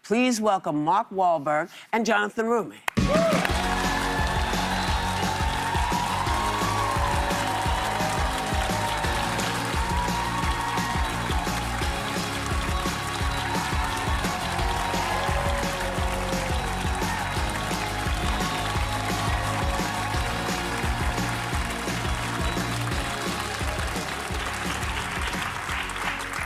Please welcome Mark Wahlberg and Jonathan Roumie.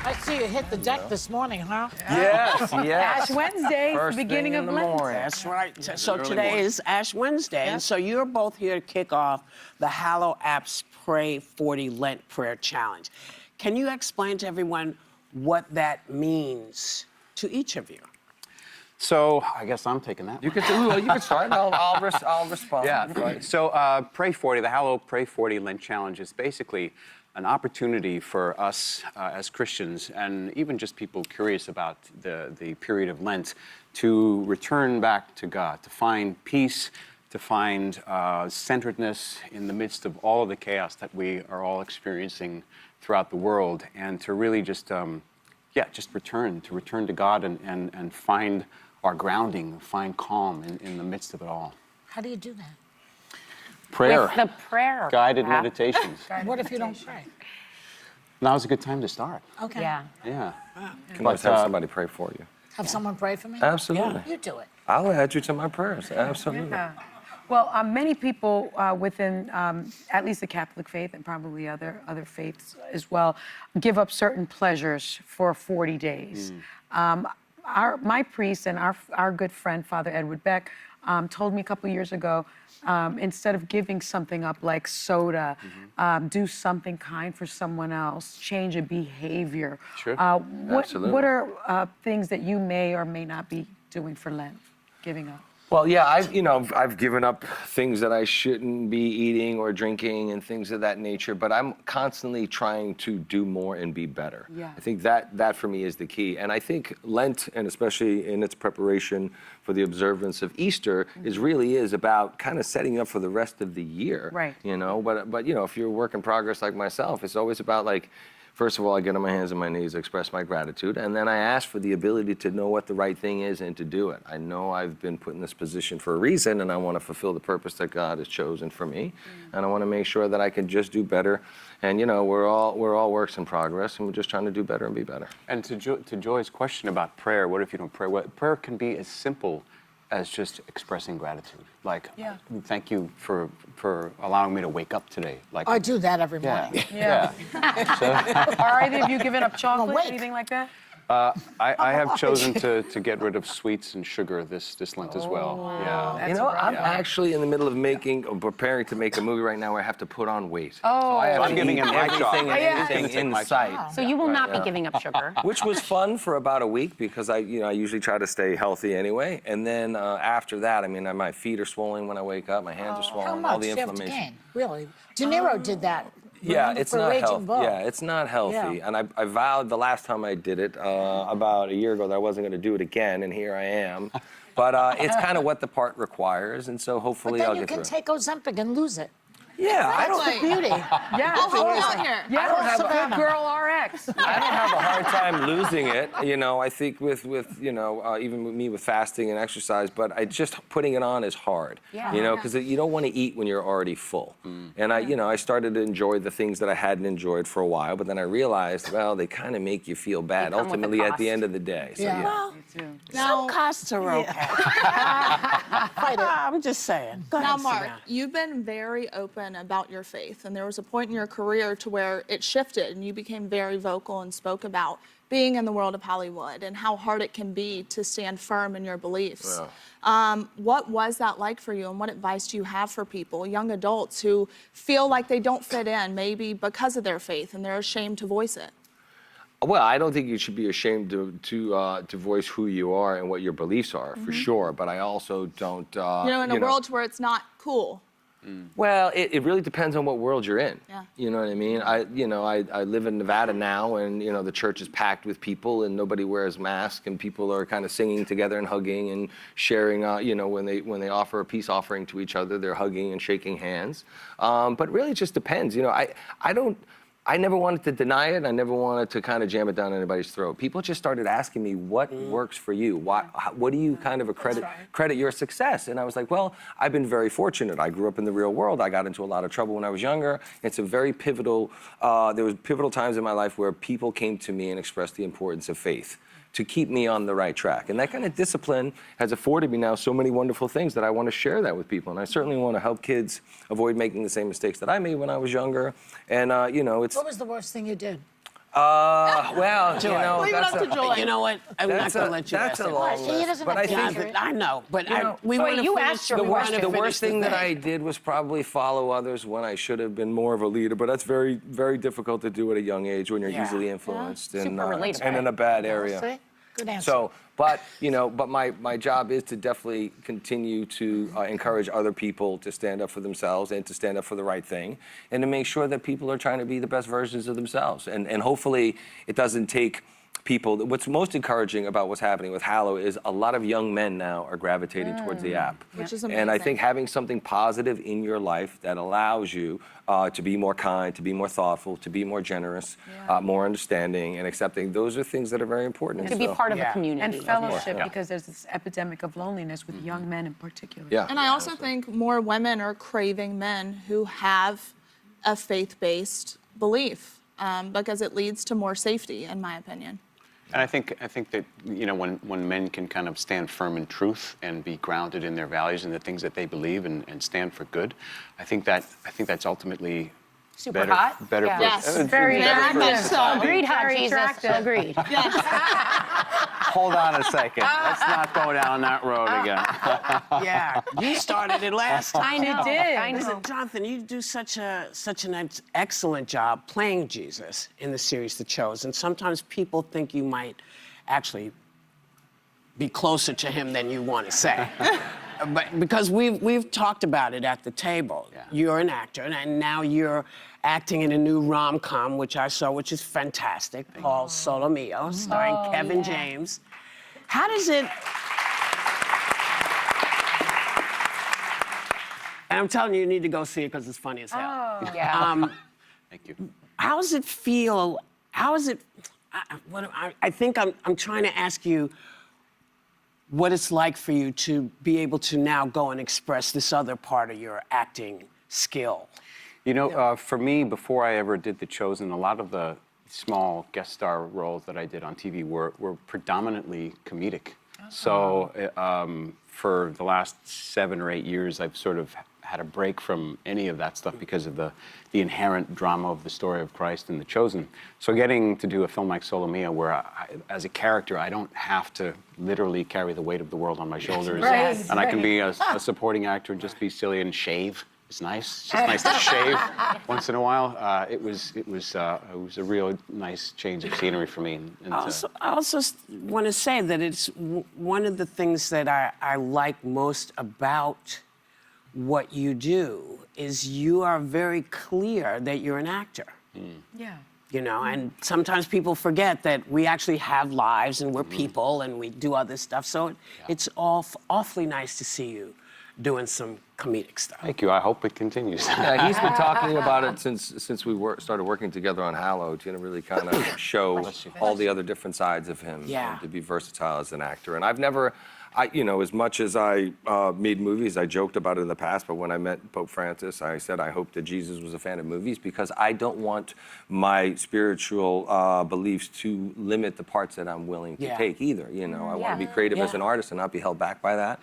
I see you hit the deck this morning, huh? Yes, yes. Ash Wednesday, First beginning thing of in the Lent. morning. That's right. So early today morning. is Ash Wednesday, and so you're both here to kick off the Hallow app's Pray 40 Lent Prayer Challenge. Can you explain to everyone what that means to each of you? So I guess I'm taking that. You can start. I'll respond. Yeah. So Pray 40, the Hallow Pray 40 Lent Challenge is basically an opportunity for us as Christians and even just people curious about the period of Lent to return back to God, to find peace, to find centeredness in the midst of all of the chaos that we are all experiencing throughout the world, and to really just return to God and find our grounding, find calm in the midst of it all. How do you do that? Prayer. With the prayer. Guided app. meditations. What if you don't pray? Now's a good time to start. Okay. Yeah. Yeah. Can always have somebody pray for you. Have someone pray for me? Absolutely. You do it. I'll add you to my prayers. Absolutely. Yeah. Well, many people within at least the Catholic faith and probably other faiths as well give up certain pleasures for 40 days. My priest and our good friend, Father Edward Beck, told me a couple years ago, instead of giving something up like soda, do something kind for someone else, change a behavior. Sure. Absolutely. What are things that you may or may not be doing for Lent, giving up? Well, yeah, I've given up things that I shouldn't be eating or drinking and things of that nature, but I'm constantly trying to do more and be better. Yeah. I think that for me is the key. And I think Lent, and especially in its preparation for the observance of Easter, really is about kind of setting up for the rest of the year. Right. But if you're a work in progress like myself, it's always about like, first of all, I get on my hands and my knees, express my gratitude, and then I ask for the ability to know what the right thing is and to do it. I know I've been put in this position for a reason, and I want to fulfill the purpose that God has chosen for me, and I want to make sure that I can just do better. And we're all works in progress, and we're just trying to do better and be better. And to Joy's question about prayer, what if you don't pray? Well, prayer can be as simple as just expressing gratitude. Like, thank you for allowing me to wake up today. Like, I do that every morning. Yeah. Are either of you giving up chocolate, awake. anything like that? I have chosen to get rid of sweets and sugar this Lent as well. Yeah. That's I'm right. actually in the middle of preparing to make a movie right now where I have to put on weight. Oh. So I have I'm to giving eat him my shot. everything and Yeah. anything Take in my sight. So you will not be giving up sugar. Which was fun for about a week because I usually try to stay healthy anyway. And then after that, my feet are swollen when I wake up, my hands are How swollen, all much the do you have to inflammation. gain? Really? De Niro did that. Yeah, Remember, it's for not Raging healthy. Bull. Yeah, it's not healthy. Yeah. And I vowed the last time I did it, about a year ago, that I wasn't going to do it again, and here I am. But it's kind of what the part requires, and so But hopefully then I'll you get can through it. take Ozempic and lose it. Yeah, I don't. That's the beauty. Yeah. I'll help you out here. Yeah, don't have a- good girl RX. I don't have a hard time losing it. I think with even with me with fasting and exercise, but just putting it on is hard. Yeah. Because you don't want to eat when you're already full. And I started to enjoy the things that I hadn't enjoyed for a while, but then I realized, well, they kind of make you feel bad They come with a ultimately at the cost. end of the day. So Yeah. yeah. Some costs are okay. I'm just saying. Go Now, ahead, Mark, Savannah. you've been very open about your faith, and there was a point in your career to where it shifted, and you became very vocal and spoke about being in the world of Hollywood and how hard it can be to stand firm in your beliefs. What was that like for you, and what advice do you have for people, young adults who feel like they don't fit in, maybe because of their faith, and they're ashamed to voice it? Well, I don't think you should be ashamed to voice who you are and what your beliefs are, for sure. But I also don't. In a world where it's not cool. Well, it really depends on what world you're in. Yeah. You know what I mean? I live in Nevada now, and the church is packed with people, and nobody wears masks, and people are kind of singing together and hugging and sharing. When they offer a peace offering to each other, they're hugging and shaking hands. But really, it just depends. I never wanted to deny it. I never wanted to kind of jam it down anybody's throat. People just started asking me, what works for you? What do you kind of credit your success? And I was like, well, I've been very fortunate. I grew up in the real world. I got into a lot of trouble when I was younger. It's a very pivotal, there was pivotal times in my life where people came to me and expressed the importance of faith to keep me on the right track. And that kind of discipline has afforded me now so many wonderful things that I want to share that with people. And I certainly want to help kids avoid making the same mistakes that I made when I was younger. And, you know, it's... What was the worst thing you did? Well, you know, Leave it up to Joy. You know what? I'm not going to let you that's ask a that long question. He doesn't But have I to think answer it. I know, but we Joy, want to you finish. asked her We the wanna worst- the finish worst thing that I thing. did was probably follow others when I should have been more of a leader, but that's very, very difficult to do at a young age when you're Yeah. easily influenced and, Super relatable. and in a bad area. See? Good answer. So, but, you know, but my job is to definitely continue to encourage other people to stand up for themselves and to stand up for the right thing and to make sure that people are trying to be the best versions of themselves. And hopefully it doesn't take people. What's most encouraging about what's happening with Hallow is a lot of young men now are gravitating towards the app. Which is And I amazing. think having something positive in your life that allows you to be more kind, to be more thoughtful, to be more generous, more understanding and accepting, those are things that are very important. To be So- part of Yeah. a community. And fellowship, Yeah. because there's this epidemic of loneliness with young men in particular. Yeah. And I also think more women are craving men who have a faith-based belief because it leads to more safety, in my opinion. And I think that, you know, when men can kind of stand firm in truth and be grounded in their values and the things that they believe and stand for good, I think that's ultimately Super better, hot. better Yeah. for Yes, Very very much so. Agreed, hot Very Jesus. attractive. Agreed. Hold on a second. Let's not go down that road again. Yeah, you started it last time. I know. did. I know. Listen, Jonathan, you do such an excellent job playing Jesus in the series The Chosen. Sometimes people think you might actually be closer to him than you want to say. But because we've talked about it at the table. Yeah. You're an actor, and now you're acting in a new rom-com, which I saw, which is fantastic, called Solo Mio, starring Kevin James. How does it... And I'm telling you, you need to go see it because it's funny as hell. Yeah. Thank you. How does it feel? How is it? I think I'm trying to ask you what it's like for you to be able to now go and express this other part of your acting skill. You know, for me, before I ever did The Chosen, a lot of the small guest star roles that I did on TV were predominantly comedic. So for the last 7 or 8 years, I've sort of had a break from any of that stuff because of the inherent drama of the story of Christ and The Chosen. So getting to do a film like Solo Mio, where as a character, I don't have to literally carry the weight of the world on my shoulders, and I can be a supporting actor and just be silly and shave. It's nice. It's just nice to shave once in a while. It was a real nice change of scenery for me. And I also want to say that it's one of the things that I like most about what you do is you are very clear that you're an actor. Yeah. You know, and sometimes people forget that we actually have lives and we're people and we do other stuff. So it's awfully nice to see you doing some comedic stuff. Thank you. I hope it continues. Yeah, he's been talking about it since we started working together on Hallow, to really kind of show all the other different sides of him, Yeah. and to be versatile as an actor. And I've never, you know, as much as I made movies, I joked about it in the past, but when I met Pope Francis, I said I hoped that Jesus was a fan of movies because I don't want my spiritual beliefs to limit the parts that I'm willing to take either. You know, I want to be creative as an artist and not be held back by that.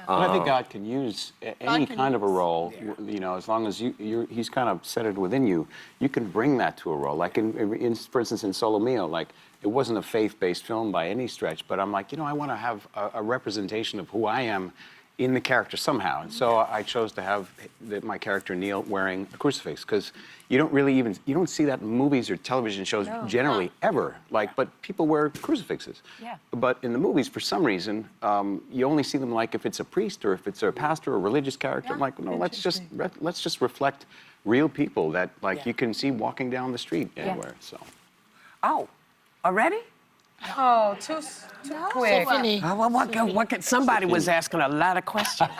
And I think God can use any kind of a role, you know, as long as He's kind of set it within you. You can bring that to a role. Like for instance, in Solo Mio, like it wasn't a faith-based film by any stretch, but I'm like, you know, I want to have a representation of who I am in the character somehow. And so I chose to have my character Neil wearing a crucifix because you don't see that in movies or television shows generally ever. Like, but people wear crucifixes. Yeah. But in the movies, for some reason, you only see them like if it's a priest or if it's a pastor or a religious character. I'm like, no, let's just reflect real people that like you can see walking down the street anywhere. So. Oh, already? Oh, too quick. Tiffany. Somebody was asking a lot of questions.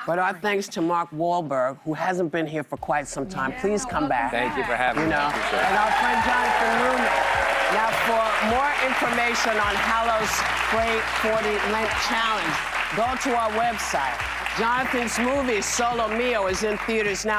But our thanks to Mark Wahlberg, who hasn't been here for quite some time. Please come back. Thank you for having me. I appreciate it. And our friend Jonathan Roumie. Now, for more information on Hallow's Pray 40 Lent Challenge, go to our website. Jonathan's movie, Solo Mio, is in theaters now.